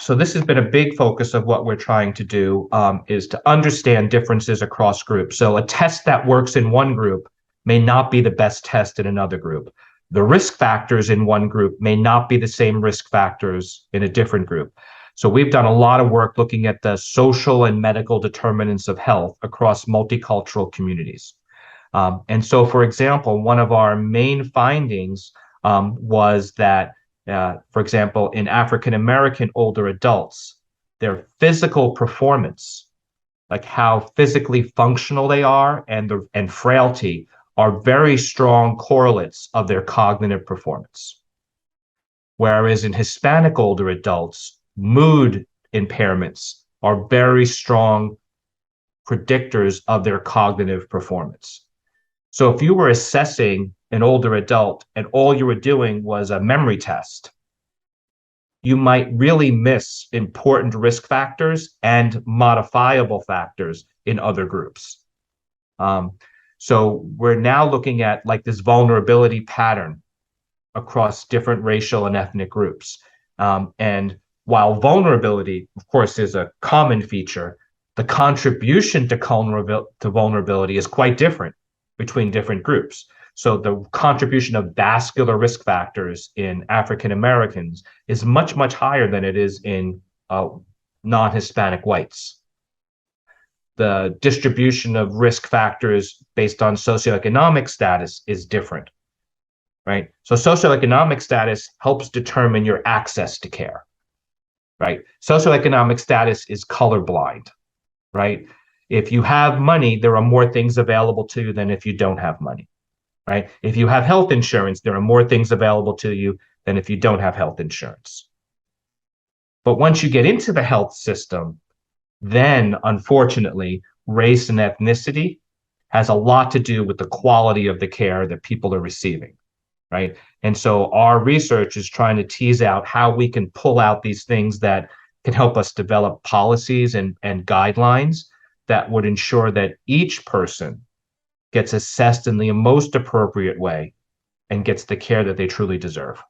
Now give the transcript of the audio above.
So this has been a big focus of what we're trying to do, is to understand differences across groups. So a test that works in one group may not be the best test in another group. The risk factors in one group may not be the same risk factors in a different group. So we've done a lot of work looking at the social and medical determinants of health across multicultural communities. And so, for example, one of our main findings was that, for example, in African American older adults, their physical performance, like how physically functional they are, and frailty are very strong correlates of their cognitive performance. Whereas in Hispanic older adults, mood impairments are very strong predictors of their cognitive performance. So if you were assessing an older adult and all you were doing was a memory test, you might really miss important risk factors and modifiable factors in other groups. So we're now looking at like this vulnerability pattern across different racial and ethnic groups. And while vulnerability, of course, is a common feature, the contribution to vulnerability is quite different between different groups. So the contribution of vascular risk factors in African Americans is much, much higher than it is in non-Hispanic whites. The distribution of risk factors based on socioeconomic status is different, right? So socioeconomic status helps determine your access to care, right? Socioeconomic status is colorblind, right? If you have money, there are more things available to you than if you don't have money, right? If you have health insurance, there are more things available to you than if you don't have health insurance. But once you get into the health system, then unfortunately, race and ethnicity has a lot to do with the quality of the care that people are receiving, right? And so our research is trying to tease out how we can pull out these things that can help us develop policies and guidelines that would ensure that each person gets assessed in the most appropriate way and gets the care that they truly deserve.